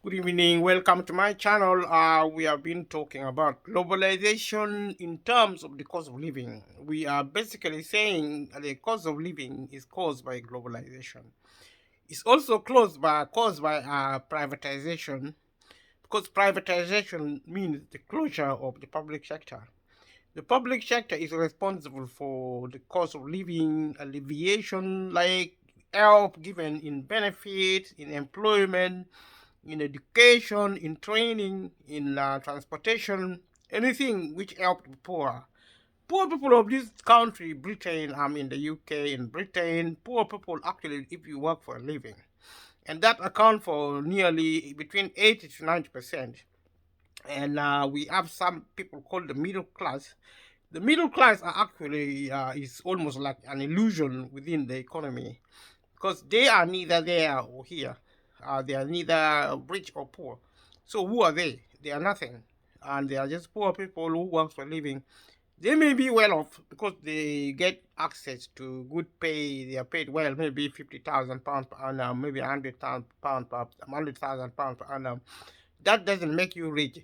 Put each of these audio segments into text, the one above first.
Good evening, welcome to my channel. We have been talking about globalization in terms of the cost of living. We are basically saying the cost of living is caused by globalization. It's also caused by privatization, because privatization means the closure of the public sector. The public sector is responsible for the cost of living alleviation, like help given in benefits, in employment, in education, in training, in transportation, anything which helped the poor. Poor people of this country, Britain, I'm in the UK, in Britain, poor people actually, if you work for a living, and that account for nearly between 80 to 90%. And we have some people called the middle class. The middle class are actually is almost like an illusion within the economy, because they are neither there or here. They are neither rich or poor. So who are they? They are nothing, and they are just poor people who work for a living. They may be well off because they get access to good pay. They are paid well, maybe £50,000 per annum, maybe £100,000 per annum. That doesn't make you rich.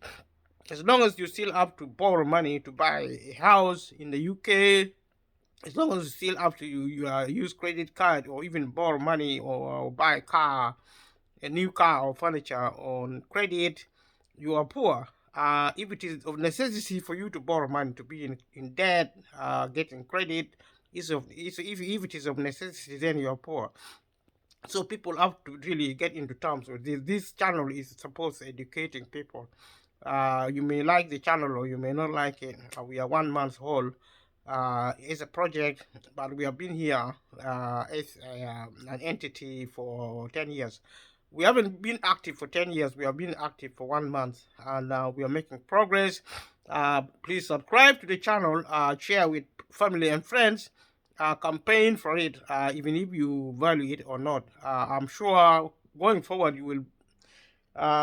As long as you still have to borrow money to buy a house in the UK, as long as you still have to use credit card or even borrow money or buy a car, a new car or furniture on credit, you are poor. If it is of necessity for you to borrow money to be in debt, getting credit, if it is of necessity, then you are poor. So people have to really get into terms with this. This channel is supposed to educating people. You may like the channel or you may not like it. We are 1 month old. It's a project, but we have been here as an entity for 10 years. We haven't been active for 10 years. We have been active for 1 month, and we are making progress. Please subscribe to the channel, share with family and friends, campaign for it, even if you value it or not. I'm sure going forward you will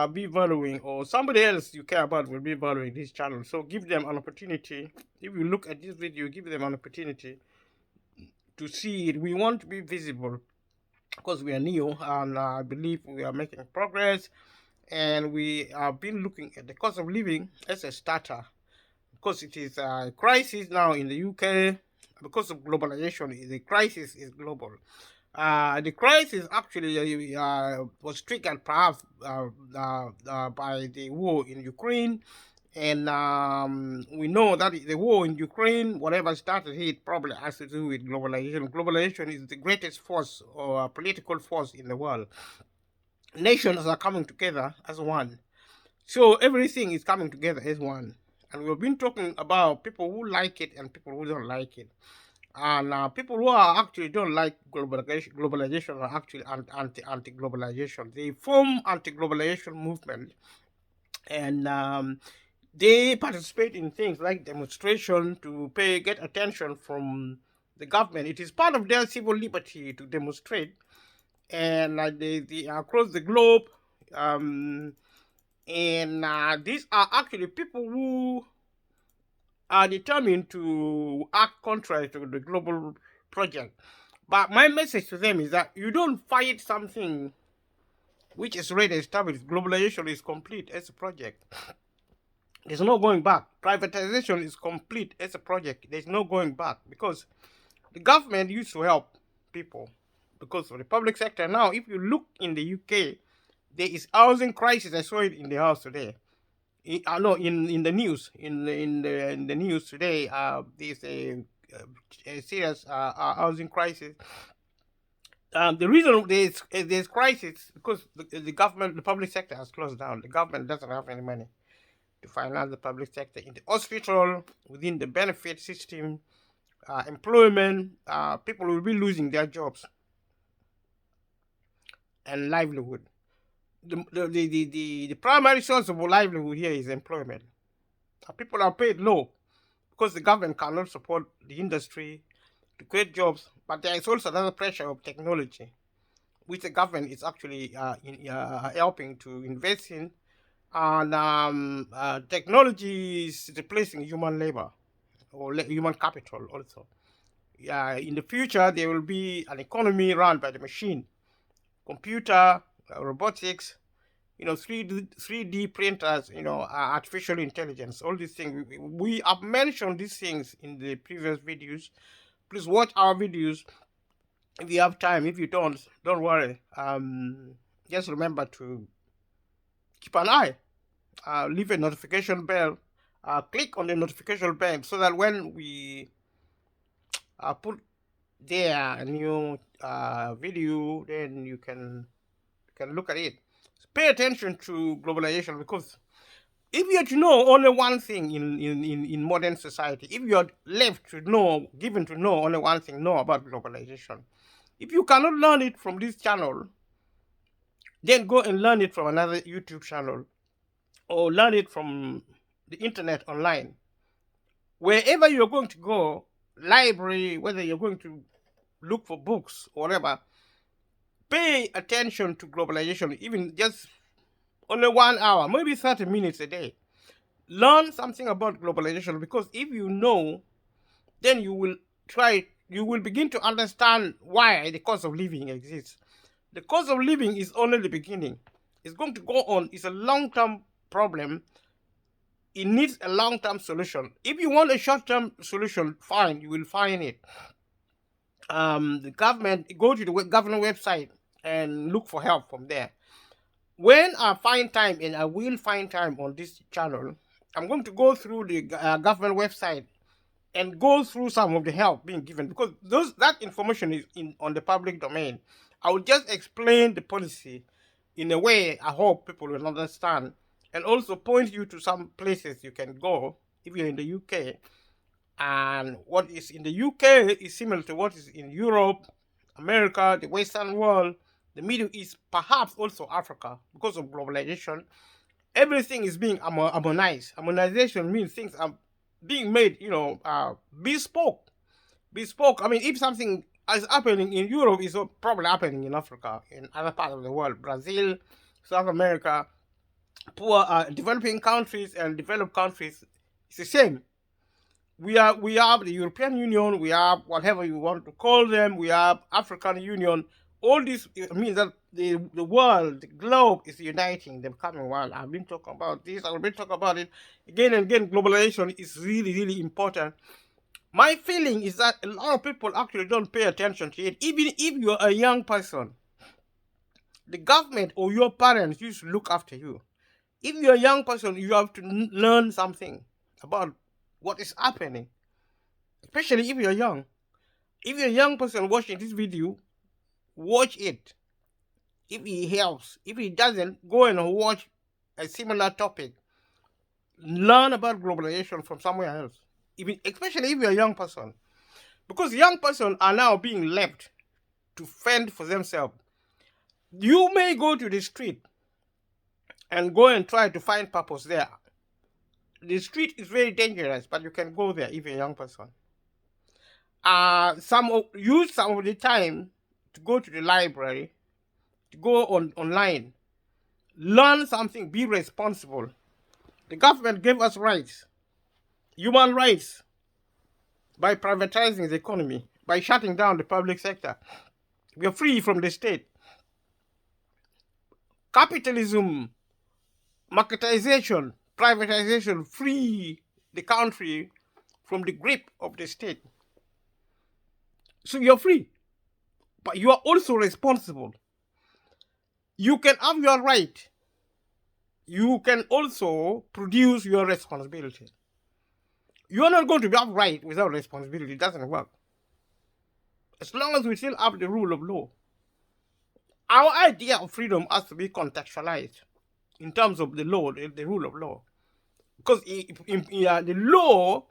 be valuing, or somebody else you care about will be valuing this channel. So give them an opportunity. If you look at this video, give them an opportunity to see it. We want to be visible because we are new, and I believe we are making progress. And we have been looking at the cost of living as a starter, because it is a crisis now in the UK. Because of globalization, the crisis is global. The crisis actually was triggered perhaps by the war in Ukraine. And we know that the war in Ukraine, whatever started it, probably has to do with globalization. Globalization is the greatest force or political force in the world. Nations are coming together as one. So everything is coming together as one. And we've been talking about people who like it and people who don't like it. And people who are actually don't like globalization are actually anti-globalization. They form anti-globalization movement, and they participate in things like demonstration to get attention from the government. It is part of their civil liberty to demonstrate, and they are across the globe. Um, and these are actually people who are determined to act contrary to the global project. But my message to them is that you don't fight something which is already established. Globalization is complete as a project. There's no going back. Privatization is complete as a project. There's no going back, because the government used to help people because of the public sector. Now, if you look in the UK, there is housing crisis. I saw it in the house today. No, in the news, in the news today, there's a serious housing crisis. The reason there's crisis because the government, the public sector has closed down. The government doesn't have any money to finance the public sector in the hospital, within the benefit system, employment. People will be losing their jobs and livelihood. The primary source of livelihood here is employment. People are paid low because the government cannot support the industry to create jobs. But there is also another pressure of technology, which the government is actually helping to invest in. And technology is replacing human labor or human capital also. In the future, there will be an economy run by the machine, computer, robotics, 3D printers, artificial intelligence, all these things. We have mentioned these things in the previous videos. Please watch our videos if you have time. If you don't worry. Just remember to keep an eye. Leave a notification bell. Click on the notification bell so that when we put there a new video, then you can look at it. Pay attention to globalization, because if you are to know only one thing in modern society, if you are left to know, given to know only one thing, know about globalization. If you cannot learn it from this channel, then go and learn it from another YouTube channel, or learn it from the internet online. Wherever you're going to go, library, whether you're going to look for books or whatever, pay attention to globalization, even just only 1 hour, maybe 30 minutes a day. Learn something about globalization, because if you know, then you will begin to understand why the cost of living exists. The cost of living is only the beginning. It's going to go on. It's a long-term problem. It needs a long-term solution. If you want a short-term solution, fine, you will find it. The government, go to the government website and look for help from there. When I find time, and I will find time on this channel, I'm going to go through the government website and go through some of the help being given, because that information is on the public domain. I will just explain the policy in a way I hope people will understand, and also point you to some places you can go if you're in the UK. And what is in the UK is similar to what is in Europe, America, the Western world, the Middle East, perhaps also Africa. Because of globalization, everything is being harmonized. Harmonization means things are being made, bespoke. Bespoke. I mean, if something is happening in Europe, it's probably happening in Africa, in other parts of the world, Brazil, South America, poor developing countries and developed countries. It's the same. We have the European Union, we have whatever you want to call them, we have African Union. All this means that the world, the globe is uniting, the coming world. I've been talking about this, I've been talking about it again and again. Globalization is really, really important. My feeling is that a lot of people actually don't pay attention to it. Even if you're a young person, the government or your parents used to look after you. If you're a young person, you have to learn something about what is happening, especially if you're young. If you're a young person watching this video, watch it. If it helps, if it doesn't, go and watch a similar topic. Learn about globalization from somewhere else, especially if you're a young person, because young persons are now being left to fend for themselves. You may go to the street and go and try to find purpose there. The street is very dangerous, but you can go there if you're a young person. Use some of the time to go to the library, to go online, learn something, be responsible. The government gave us rights, human rights, by privatizing the economy, by shutting down the public sector. We are free from the state. Capitalism, marketization, privatization free the country from the grip of the state. So you're free, but you are also responsible. You can have your right. You can also produce your responsibility. You are not going to have right without responsibility. It doesn't work. As long as we still have the rule of law. Our idea of freedom has to be contextualized in terms of the law, the rule of law. Because the law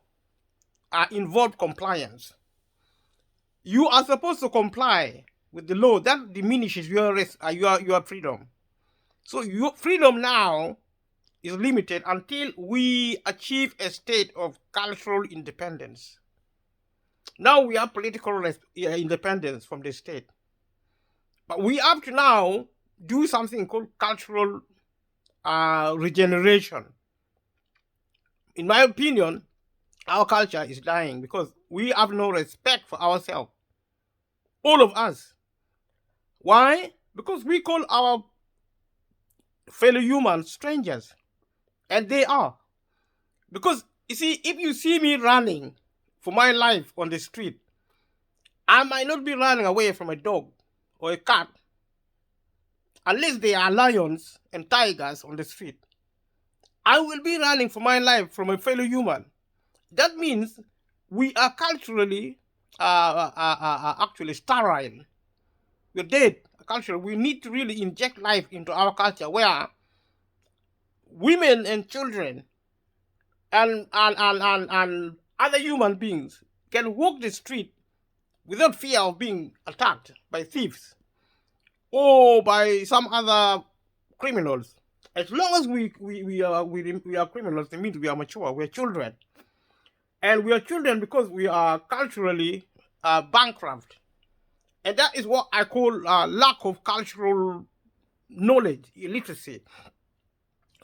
involves compliance. You are supposed to comply with the law. That diminishes your freedom. So your freedom now is limited until we achieve a state of cultural independence. Now we have political independence from the state. But we have to now do something called cultural regeneration. In my opinion, our culture is dying because we have no respect for ourselves. All of us. Why? Because we call our fellow humans strangers. And they are. Because, you see, if you see me running for my life on the street, I might not be running away from a dog or a cat unless they are lions and tigers on the street. I will be running for my life from a fellow human. That means we are culturally actually sterile. We're dead. Culture. We need to really inject life into our culture where women and children and other human beings can walk the street without fear of being attacked by thieves or by some other criminals. As long as we are criminals, it means we are mature. We are children, and we are children because we are culturally bankrupt, and that is what I call lack of cultural knowledge, illiteracy.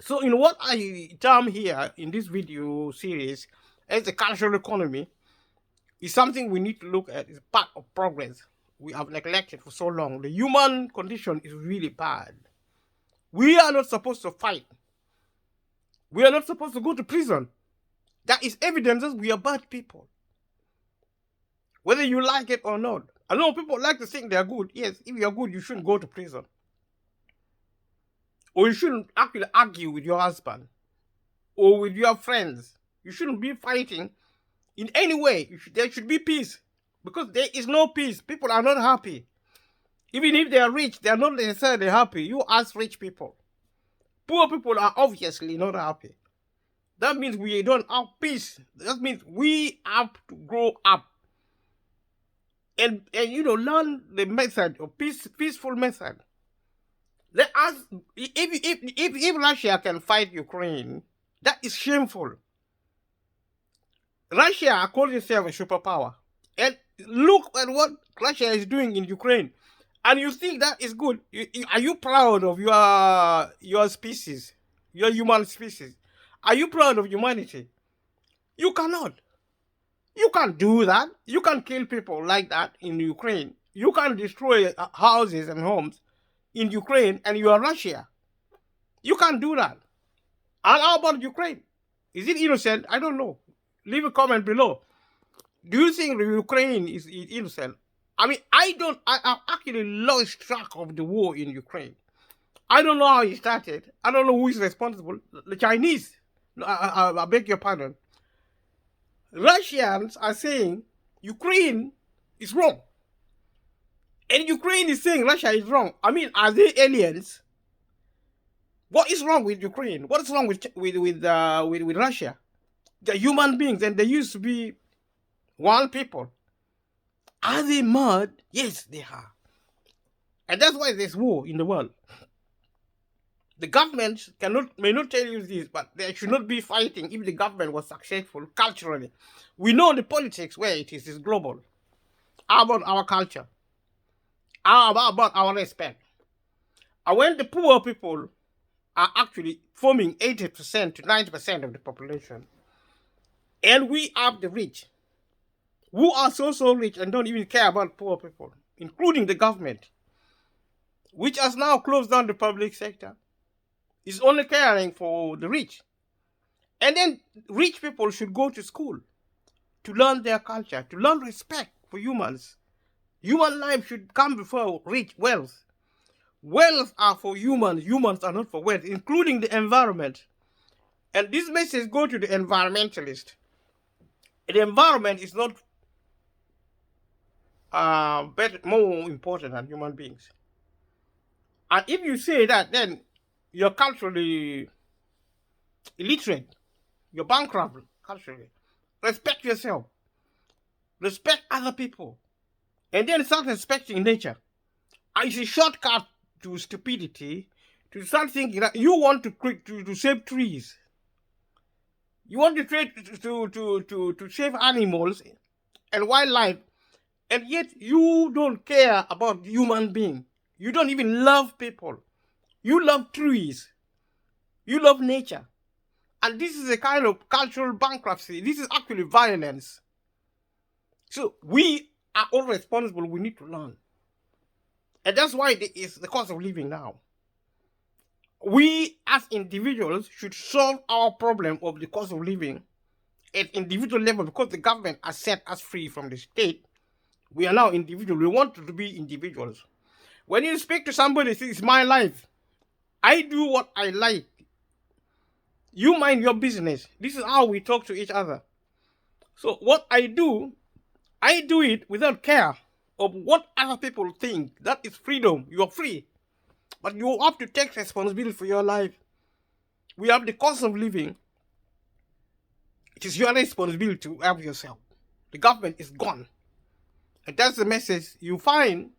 So, in what I term here in this video series as the cultural economy is something we need to look at. Is part of progress we have neglected for so long. The human condition is really bad. We are not supposed to fight. We are not supposed to go to prison. That is evidence that we are bad people. Whether you like it or not. I know people like to think they are good. Yes, if you are good, you shouldn't go to prison. Or you shouldn't actually argue with your husband or with your friends. You shouldn't be fighting in any way. There should be peace. Because there is no peace. People are not happy. Even if they are rich, they are not necessarily happy. You ask rich people. Poor people are obviously not happy. That means we don't have peace. That means we have to grow up and learn the method of peaceful method. Let us, if Russia can fight Ukraine, that is shameful. Russia calls itself a superpower. And look at what Russia is doing in Ukraine. And you think that is good. Are you proud of your species, your human species? Are you proud of humanity? You cannot. You can't do that. You can't kill people like that in Ukraine. You can't destroy houses and homes in Ukraine, and you are Russia. You can't do that. And how about Ukraine? Is it innocent? I don't know. Leave a comment below. Do you think Ukraine is innocent? I mean, I actually lost track of the war in Ukraine. I don't know how it started. I don't know who is responsible. The Chinese. I beg your pardon. Russians are saying Ukraine is wrong. And Ukraine is saying Russia is wrong. I mean, are they aliens? What is wrong with Ukraine? What is wrong with Russia? They're human beings and they used to be one people. Are they mad? Yes, they are. And that's why there's war in the world. The government may not tell you this, but they should not be fighting if the government was successful culturally. We know the politics where it is global. How about our culture? How about our respect? And when the poor people are actually forming 80% to 90% of the population, and we have the rich, who are so rich and don't even care about poor people, including the government, which has now closed down the public sector, is only caring for the rich. And then rich people should go to school to learn their culture, to learn respect for humans. Human life should come before rich wealth. Wealth are for humans. Humans are not for wealth, including the environment. And this message goes to the environmentalist. The environment is not more important than human beings. And if you say that, then you're culturally illiterate. You're bankrupt culturally. Respect yourself. Respect other people. And then start respecting nature. And it's a shortcut to stupidity to start thinking that you want to save trees. You want to save animals and wildlife. And yet you don't care about human being. You don't even love people. You love trees. You love nature. And this is a kind of cultural bankruptcy. This is actually violence. So we are all responsible. We need to learn. And that's why it is the cost of living now. we as individuals should solve our problem of the cost of living at individual level, because the government has set us free from the state. We are now individual. We want to be individuals. When you speak to somebody, say, it's my life. I do what I like. You mind your business. This is how we talk to each other. So what I do it without care of what other people think. That is freedom. You are free. But you have to take responsibility for your life. We have the cost of living. It is your responsibility to help yourself. The government is gone. And that's the message you find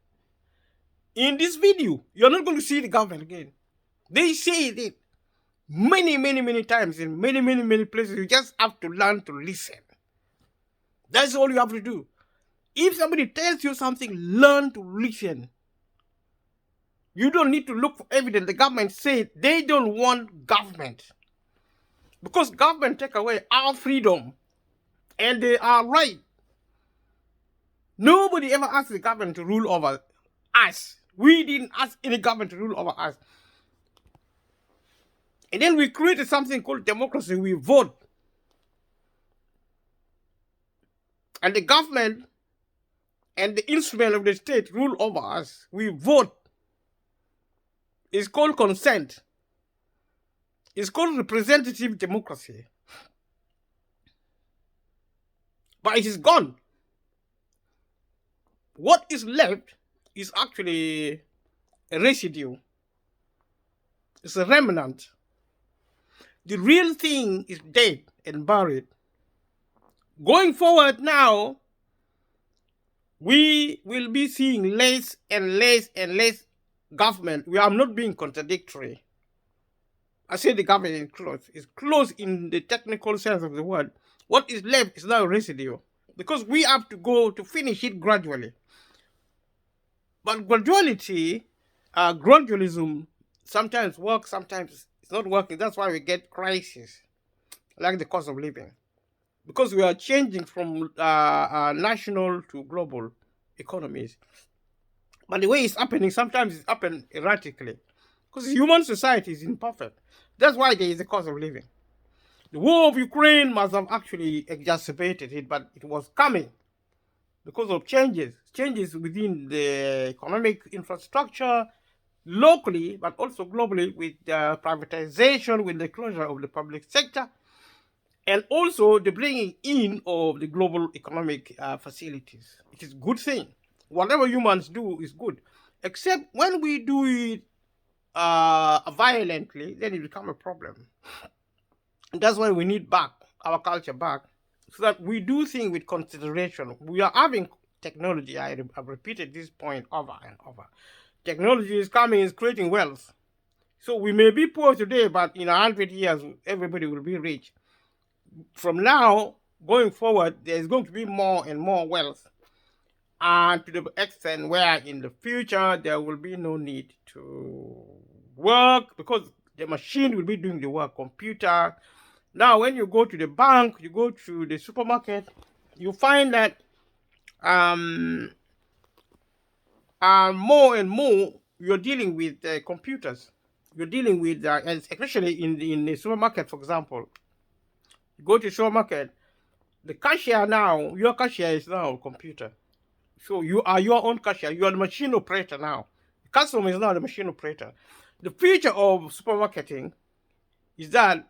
in this video. You're not going to see the government again. They say it many times in many places. You just have to learn to listen. That's all you have to do. If somebody tells you something, learn to listen. You don't need to look for evidence. The government said they don't want government. Because government take away our freedom. And they are right. Nobody ever asked the government to rule over us. We didn't ask any government to rule over us. And then we created something called democracy. We vote. And the government and the instrument of the state rule over us. We vote. It's called consent. It's called representative democracy. But it is gone. What is left is actually a residue. It's a remnant. The real thing is dead and buried. Going forward now, we will be seeing less and less government. I'm not being contradictory. I say the government is closed. It's closed in the technical sense of the word. What is left is now residue. Because we have to go to finish it gradually. But gradualism sometimes works, sometimes it's not working. That's why we get crisis, like the cost of living. Because we are changing from national to global economies. But the way it's happening, sometimes it's happening erratically. Because human society is imperfect. That's why there is a cost of living. The war of Ukraine must have actually exacerbated it, but it was coming because of changes within the economic infrastructure, locally, but also globally, with privatization, with the closure of the public sector, and also the bringing in of the global economic facilities. It is a good thing. Whatever humans do is good, except when we do it violently, then it becomes a problem. And that's why we need back our culture back, so that we do things with consideration. We are having technology. I've repeated this point over and over. Technology is coming, is creating wealth. So we may be poor today, but in 100 years, everybody will be rich. From now going forward, there's going to be more and more wealth. And to the extent where in the future, there will be no need to work, because the machine will be doing the work, computer. Now, when you go to the bank, you go to the supermarket, you find that more and more you're dealing with computers. You're dealing with, especially in the supermarket, for example. You go to the supermarket, the cashier now, your cashier is now a computer. So you are your own cashier. You are the machine operator now. The customer is now the machine operator. The future of supermarketing is that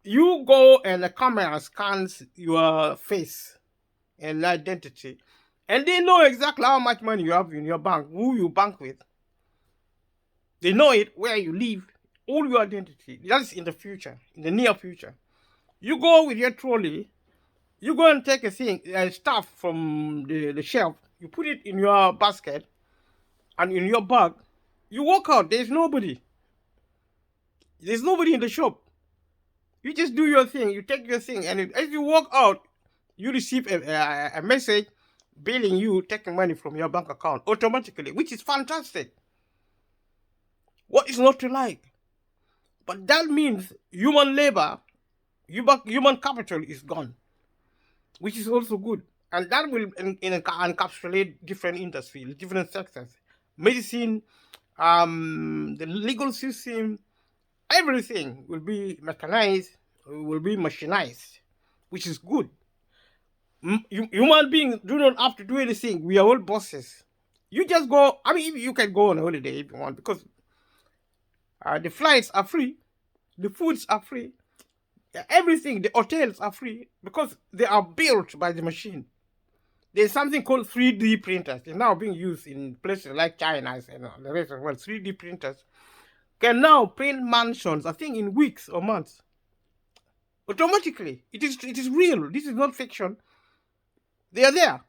you go and the camera scans your face and identity, and they know exactly how much money you have in your bank, who you bank with. They know it, where you live, all your identity. That's in the future, in the near future. You go with your trolley, you go and take a thing, stuff from the shelf, you put it in your basket and in your bag, you walk out, there's nobody. There's nobody in the shop. You just do your thing, you take your thing, and as you walk out, you receive a message billing you, taking money from your bank account automatically, which is fantastic. What is not to like? But that means human labor, human capital is gone, which is also good. And that will encapsulate different industries, different sectors. Medicine, the legal system, Everything will be mechanized, will be machinized, which is good. Human beings do not have to do anything. We are all bosses. You just go. I mean, you can go on holiday if you want, because the flights are free, the foods are free, everything, the hotels are free because they are built by the machine. There's something called 3D printers. It's now being used in places like China and the rest of the world. 3D printers can now print mansions, I think, in weeks or months. Automatically. It is real. This is not fiction. They are there.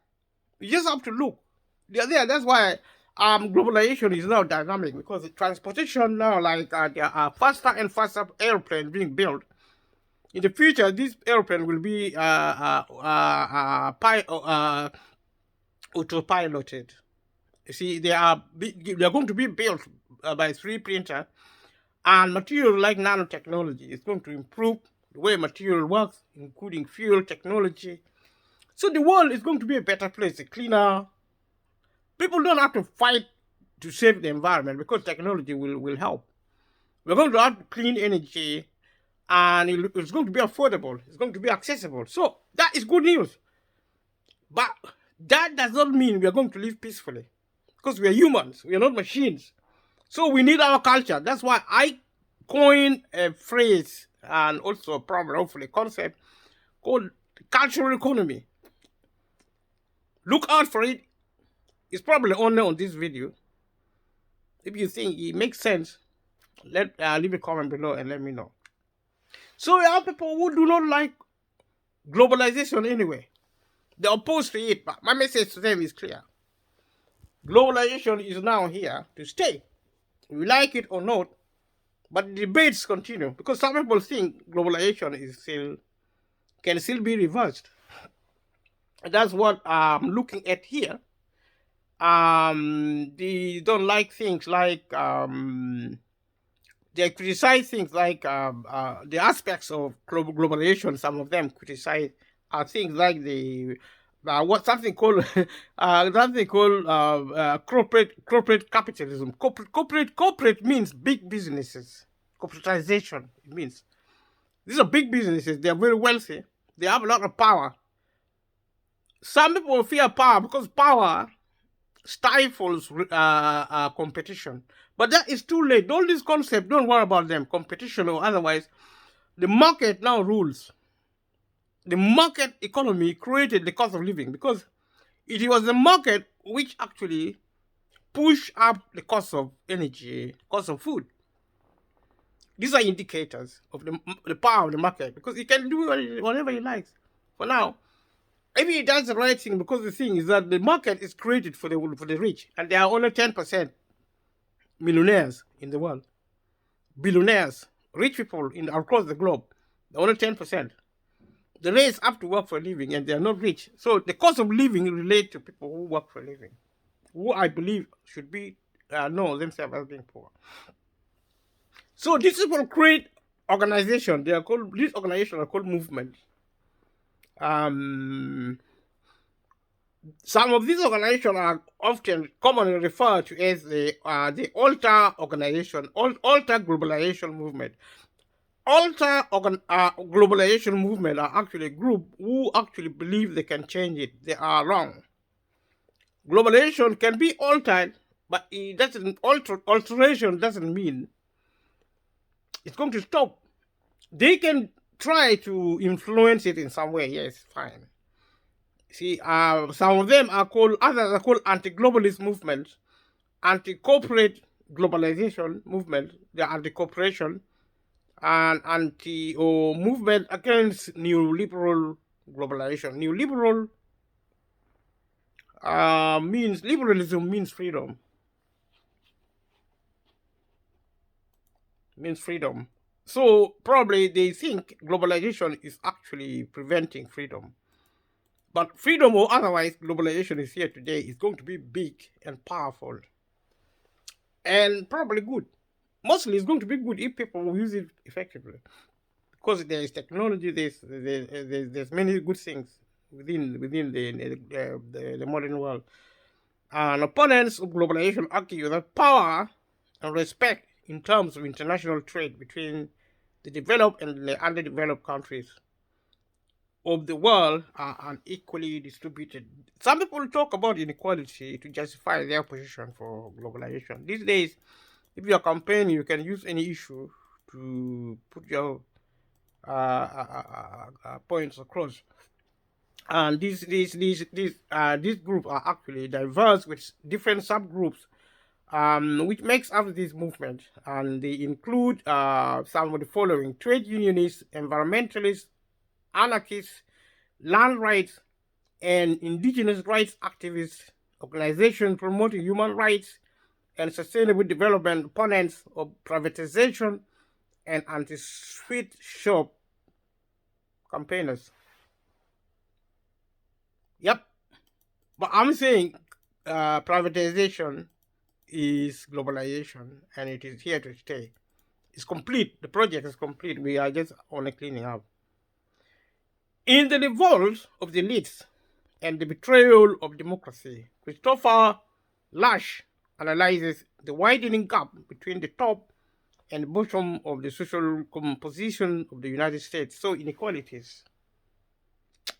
You just have to look. They are there. That's why globalization is now dynamic, because the transportation now, like there are faster and faster airplanes being built. In the future, this airplane will be autopiloted. You see, they are going to be built by 3D printer, and material like nanotechnology is going to improve the way material works, including fuel technology. So the world is going to be a better place, a cleaner. People don't have to fight to save the environment because technology will help. We're going to have clean energy, and it's going to be affordable. It's going to be accessible. So that is good news. But that does not mean we are going to live peacefully, because we are humans. We are not machines. So we need our culture. That's why I coined a phrase and also probably hopefully a concept called cultural economy. Look out for it. It's probably only on this video. If you think it makes sense, leave a comment below and let me know. So there are people who do not like globalization anyway. They're opposed to it, but my message to them is clear. Globalization is now here to stay. We like it or not, but the debates continue, because some people think globalization can still be reversed. And that's what I'm looking at here. They don't like things like they criticize things like the aspects of globalization. Some of them criticize things like the something called corporate capitalism. Corporate means big businesses. Corporatization, it means these are big businesses. They are very wealthy. They have a lot of power. Some people fear power because power stifles competition. But that is too late. All these concepts, don't worry about them, competition or otherwise. The market now rules. The market economy created the cost of living, because it was the market which actually pushed up the cost of energy, cost of food. These are indicators of the power of the market, because it can do whatever it likes. For now, maybe it does the right thing, because the thing is that the market is created for the rich, and there are only 10% millionaires in the world. Billionaires, rich people across the globe, they're only 10%. The rest have to work for a living, and they are not rich. So the cost of living relates to people who work for a living, who I believe should be know themselves as being poor. So these people create organizations. These organizations are called movements. Some of these organizations are often commonly referred to as the Alter Organization, Alter Globalization Movement. Alter Globalization Movement are actually a group who actually believe they can change it. They are wrong. Globalization can be altered, but it doesn't. Alteration doesn't mean it's going to stop. They can try to influence it in some way. Yes, fine. See, some of them are called, others are called anti-globalist movements, anti-corporate globalization movement, the anti-corporation, and movement against neoliberal globalization. Neoliberal liberalism means freedom. Means freedom. So probably they think globalization is actually preventing freedom. But freedom or otherwise, globalization is here today. It's going to be big and powerful. And probably good. Mostly it's going to be good if people use it effectively. Because there is technology, there's many good things within the modern world. And opponents of globalization argue that power and respect in terms of international trade between the developed and the underdeveloped countries of the world are unequally distributed. Some people talk about inequality to justify their position for globalization. These days, if you are campaigning, you can use any issue to put your points across. And these groups are actually diverse with different subgroups, which makes up this movement. And they include some of the following: trade unionists, environmentalists, anarchists, land rights and indigenous rights activists, organizations promoting human rights and sustainable development, opponents of privatization, and anti-sweet shop campaigners. Yep. But I'm saying privatization is globalization and it is here to stay. It's complete. The project is complete. We are just only cleaning up. In the revolt of the elites and the betrayal of democracy, Christopher Lasch analyzes the widening gap between the top and bottom of the social composition of the United States. So inequalities.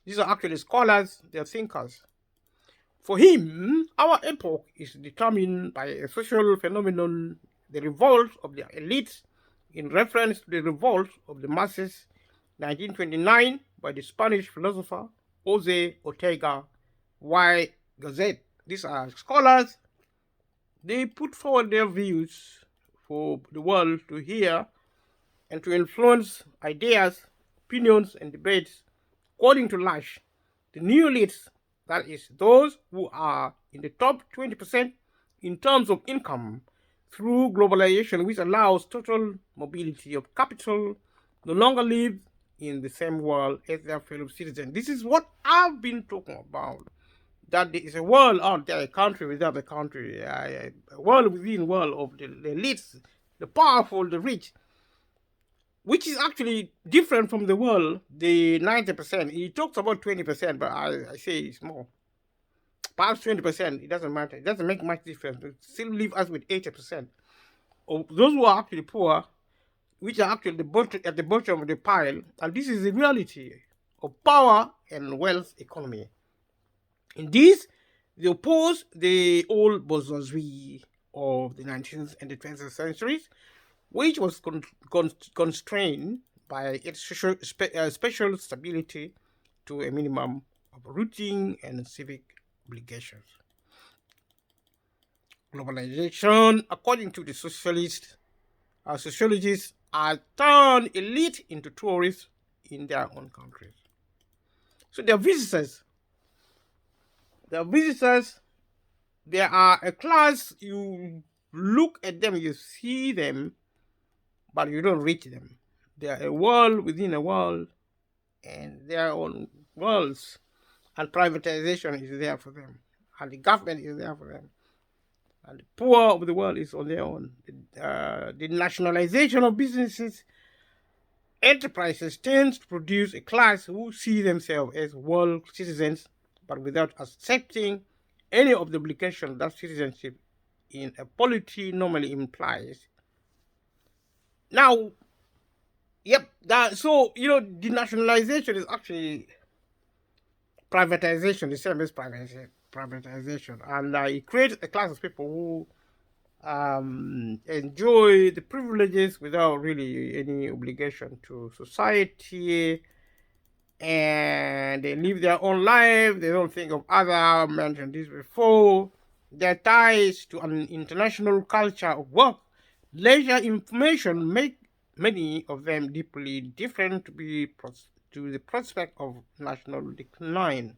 These are actually scholars, they are thinkers. For him, our epoch is determined by a social phenomenon, the revolt of the elites, in reference to the revolt of the masses, 1929, by the Spanish philosopher Jose Ortega y Gasset. These are scholars. They put forward their views for the world to hear and to influence ideas, opinions, and debates. According to Lasch, the new elites, that is, those who are in the top 20% in terms of income, through globalization, which allows total mobility of capital, no longer live in the same world as their fellow citizens. This is what I've been talking about. That there is a world out there, a country without a country, a world within a world of the elites, the powerful, the rich, which is actually different from the world, the 90%. He talks about 20%, but I say it's more. Perhaps 20%, it doesn't matter. It doesn't make much difference. It still leave us with 80%. Of those who are actually poor, which are actually at the bottom of the pile, and this is the reality of power and wealth economy. In this, they oppose the old bourgeoisie of the 19th and the 20th centuries, which was constrained by its special stability to a minimum of routine and civic obligations. Globalization, according to the sociologists, are turned elite into tourists in their own countries. So they're visitors. They are a class, you look at them, you see them, but you don't reach them. They are a world within a world, and their own worlds. And privatization is there for them, and the government is there for them, and the poor of the world is on their own. The nationalization of businesses, enterprises tends to produce a class who see themselves as world citizens, but without accepting any of the obligations that citizenship in a polity normally implies. Now, so denationalization is actually privatization, the same as privatization, and it creates a class of people who enjoy the privileges without really any obligation to society, and they live their own life. They don't think of other. I mentioned this before. Their ties to an international culture of work, leisure, information make many of them deeply different to the prospect of national decline.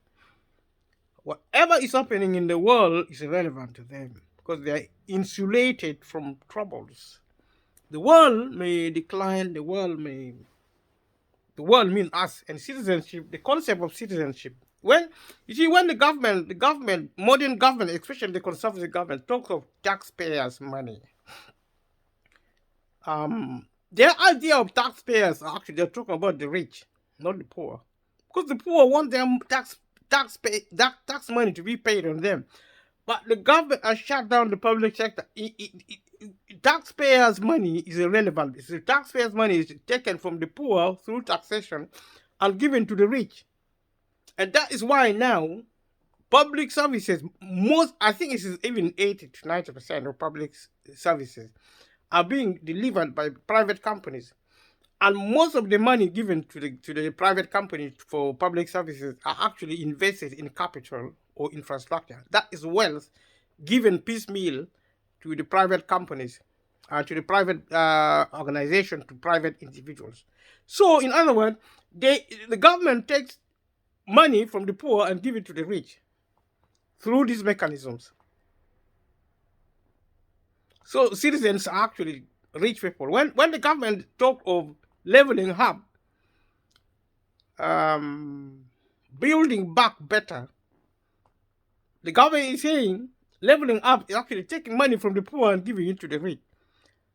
Whatever is happening in the world is irrelevant to them because they are insulated from troubles. The world may decline, the world means us, and citizenship, the concept of citizenship. When the government, modern government, especially the conservative government, talks of taxpayers' money, their idea of taxpayers are actually they're talking about the rich, not the poor, because the poor want their tax money to be paid on them. But the government has shut down the public sector. taxpayers' money is irrelevant. The taxpayers' money is taken from the poor through taxation and given to the rich. And that is why now public services, I think it is even 80 to 90% of public services are being delivered by private companies. And most of the money given to the private companies for public services are actually invested in capital or infrastructure. That is wealth given piecemeal to the private companies, to the private organization, to private individuals. So, in other words, the government takes money from the poor and give it to the rich through these mechanisms. So citizens are actually rich people. When the government talk of leveling up, building back better, the government is saying leveling up is actually taking money from the poor and giving it to the rich.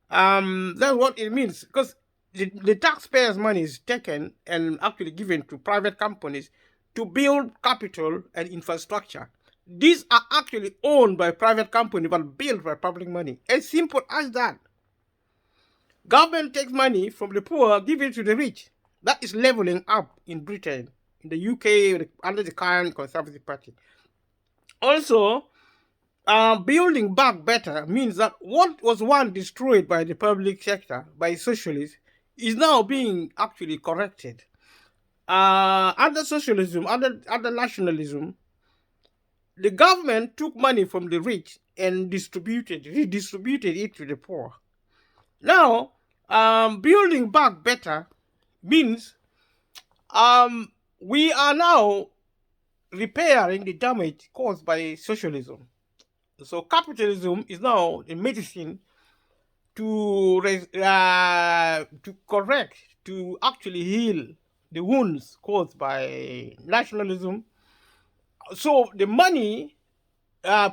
That's what it means, because the taxpayers' money is taken and actually given to private companies to build capital and infrastructure. These are actually owned by private companies but built by public money. As simple as that. Government takes money from the poor, give it to the rich. That is leveling up in Britain, in the UK, under the current Conservative Party. Also, building back better means that what was once destroyed by the public sector, by socialists, is now being actually corrected. Under socialism, under nationalism, the government took money from the rich and redistributed it to the poor. Now, building back better means we are now repairing the damage caused by socialism. So capitalism is now the medicine to correct, to actually heal the wounds caused by nationalism. So the money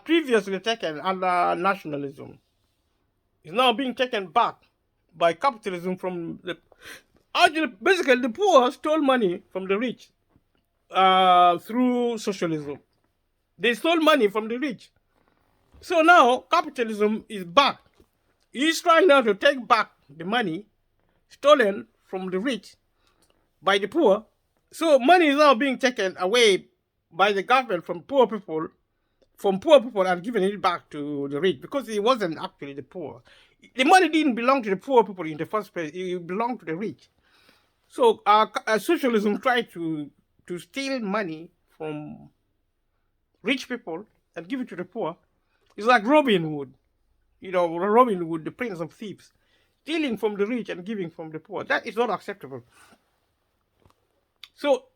previously taken under nationalism is now being taken back by capitalism from the... Actually, basically, the poor stole money from the rich through socialism. They stole money from the rich. So now capitalism is back. He's trying now to take back the money stolen from the rich by the poor. So money is now being taken away by the government from poor people and giving it back to the rich, because it wasn't actually the poor. The money didn't belong to the poor people in the first place. It belonged to the rich. So socialism tried to steal money from rich people and give it to the poor. It's like Robin Hood. Robin Hood, the prince of thieves, stealing from the rich and giving from the poor. That is not acceptable. So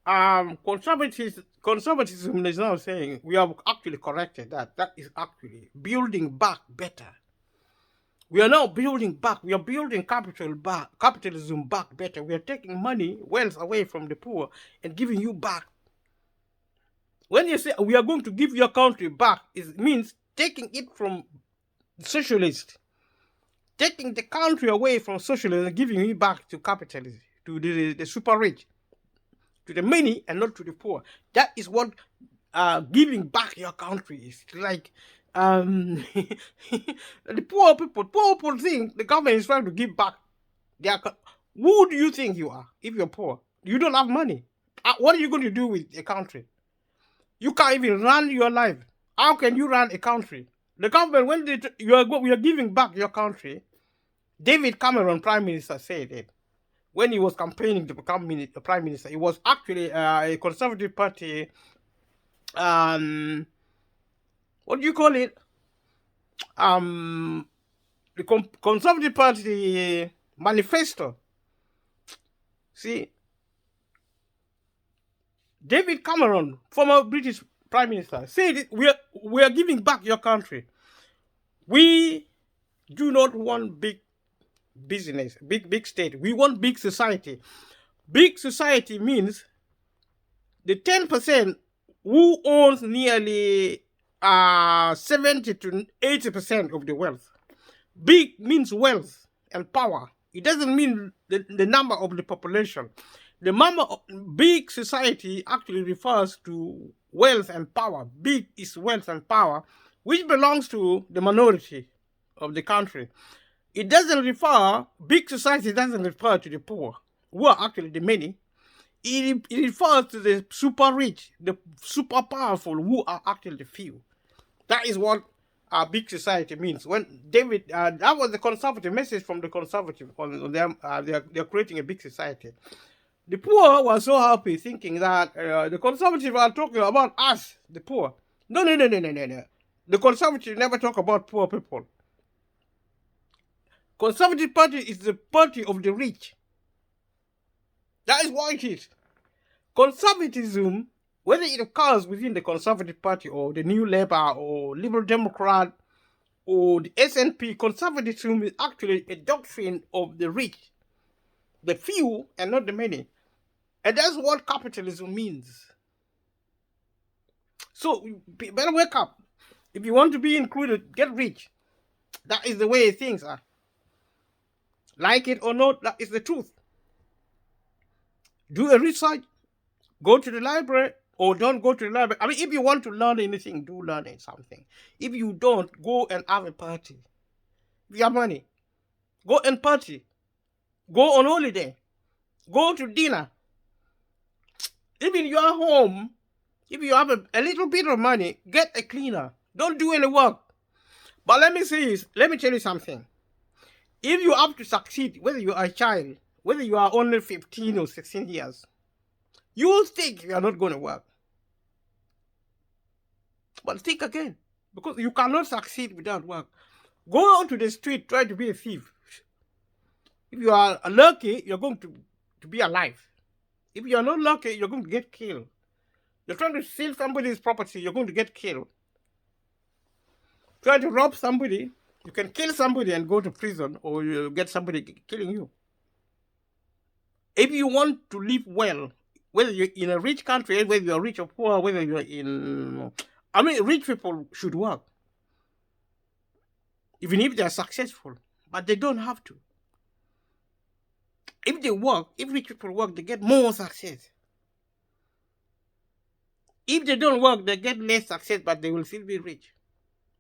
conservatism is now saying we have actually corrected that. That is actually building back better. We are now building back. We are building capitalism back better. We are taking money, wealth away from the poor and giving you back. When you say we are going to give your country back, it means taking it from socialists, taking the country away from socialism and giving it back to capitalism, to the super rich, to the many and not to the poor. That is what giving back your country is. Like the poor people think the government is trying to give back who do you think you are if you're poor? You don't have money. What are you going to do with a country? You can't even run your life. How can you run a country? The government, when we are giving back your country, David Cameron, Prime Minister, said it when he was campaigning to become Prime Minister. It was actually a Conservative Party, what do you call it? The Conservative Party manifesto. See, David Cameron, former British Prime Minister, said we are giving back your country. We do not want big business, big state. We want big society. Big society means the 10% who owns nearly 70 to 80% of the wealth. Big means wealth and power. It doesn't mean the number of the population. The number of big society actually refers to wealth and power. Big is wealth and power, which belongs to the minority of the country. It doesn't refer, big society doesn't refer to the poor, who are actually the many. It refers to the super rich, the super powerful, who are actually the few. That is what a big society means. When David, that was the conservative message from the conservative on them. They're creating a big society. The poor were so happy thinking that the conservatives are talking about us, the poor. No. The conservatives never talk about poor people. Conservative Party is the party of the rich. That is what it is. Conservatism, whether it occurs within the Conservative Party or the New Labour or Liberal Democrat or the SNP, conservatism is actually a doctrine of the rich, the few and not the many. And that's what capitalism means. So you better wake up. If you want to be included, get rich. That is the way things are. Like it or not, that is the truth. Do a research, go to the library, or don't go to the library. I mean, if you want to learn anything, do learn something. If you don't, go and have a party. If you have money, go and party. Go on holiday. Go to dinner. Even if you are home, if you have a little bit of money, get a cleaner. Don't do any work. But let me tell you something. If you have to succeed, whether you are a child, whether you are only 15 or 16 years, you will think you are not going to work. But think again, because you cannot succeed without work. Go out to the street, try to be a thief. If you are lucky, you're going to be alive. If you are not lucky, you're going to get killed. You're trying to steal somebody's property, you're going to get killed. Try to rob somebody, you can kill somebody and go to prison, or you get somebody killing you. If you want to live well, whether you're in a rich country, whether you're rich or poor, whether you're in... I mean, rich people should work. Even if they're successful, but they don't have to. If they work, if rich people work, they get more success. If they don't work, they get less success, but they will still be rich.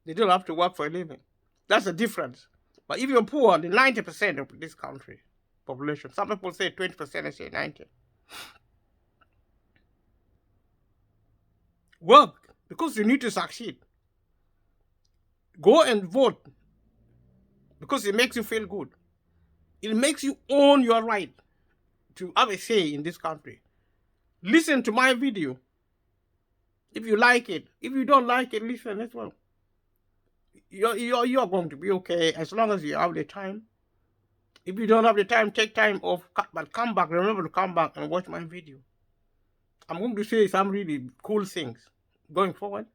They don't have to work for a living. That's the difference. But if you're poor, the 90% of this country population, some people say 20%, I say 90%. Work, because you need to succeed. Go and vote, because it makes you feel good. It makes you own your right to have a say in this country. Listen to my video. If you like it. If you don't like it, listen as well. You're going to be okay as long as you have the time. If you don't have the time, take time off, but come back. Remember to come back and watch my video. I'm going to say some really cool things going forward.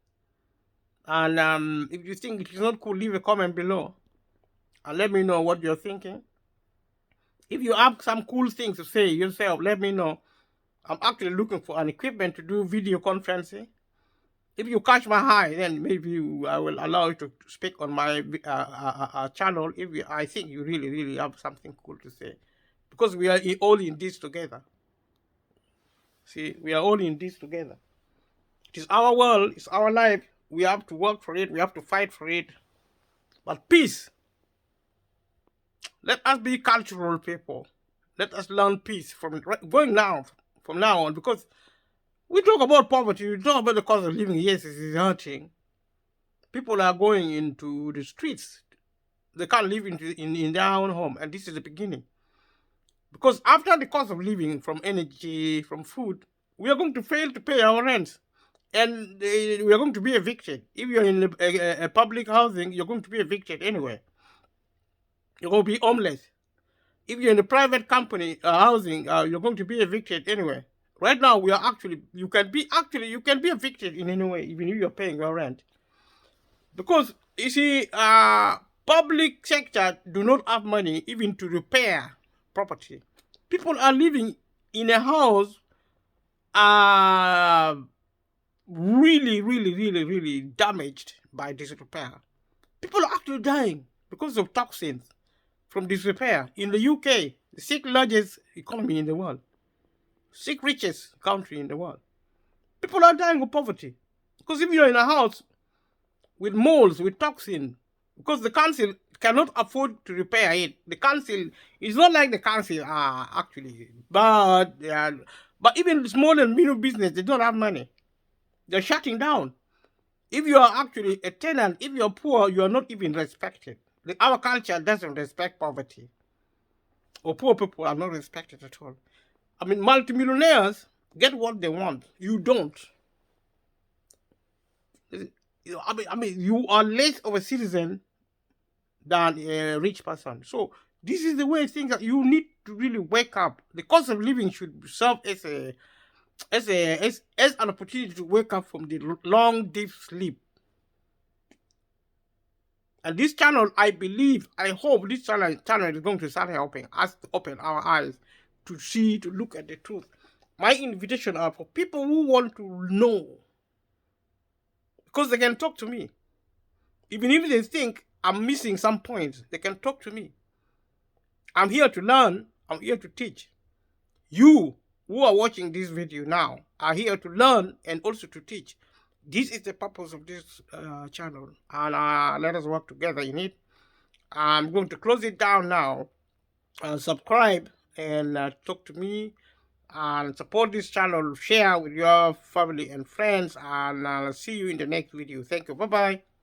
And if you think it is not cool, leave a comment below and let me know what you're thinking. If you have some cool things to say yourself, let me know. I'm actually looking for an equipment to do video conferencing. If you catch my eye, then maybe I will allow you to speak on my channel if I think you really have something cool to say. Because we are all in this together. See, we are all in this together. It is our world, it's our life. We have to work for it, we have to fight for it. But peace. Let us be cultural people. Let us learn peace from now on, because we talk about poverty, we talk about the cost of living. Yes, it is hurting. People are going into the streets. They can't live in their own home, and this is the beginning. Because after the cost of living, from energy, from food, we are going to fail to pay our rents. And we are going to be evicted. If you're in a public housing, you're going to be evicted anyway. You're going to be homeless. If you're in a private company housing, you're going to be evicted anyway. Right now, you can be evicted in any way, even if you're paying your rent. Because, you see, public sector do not have money even to repair property. People are living in a house really damaged by disrepair. People are actually dying because of toxins from disrepair. In the UK, the 6th largest economy in the world, 6th richest country in the world, people are dying of poverty. Because if you're in a house with molds, with toxin, because the cannot afford to repair it. The council, it's not like the council are actually, but even small and medium business, they don't have money. They're shutting down. If you are actually a tenant, if you're poor, you are not even respected. Our culture doesn't respect poverty. Or poor people are not respected at all. I mean, multimillionaires get what they want. You don't. I mean, you are less of a citizen than a rich person. So this is the way things are. You need to really wake up. The cost of living should serve as an opportunity to wake up from the long deep sleep. And this channel, I believe, I hope this channel is going to start helping us to open our eyes to see, to look at the truth. My invitation are for people who want to know, because they can talk to me. Even if they think I'm missing some points, they can talk to me. I'm here to learn. I'm here to teach. You who are watching this video now are here to learn and also to teach. This is the purpose of this channel, and let us work together in it. I'm going to close it down now. Subscribe and talk to me and support this channel. Share with your family and friends, and I'll see you in the next video. Thank you. Bye-bye.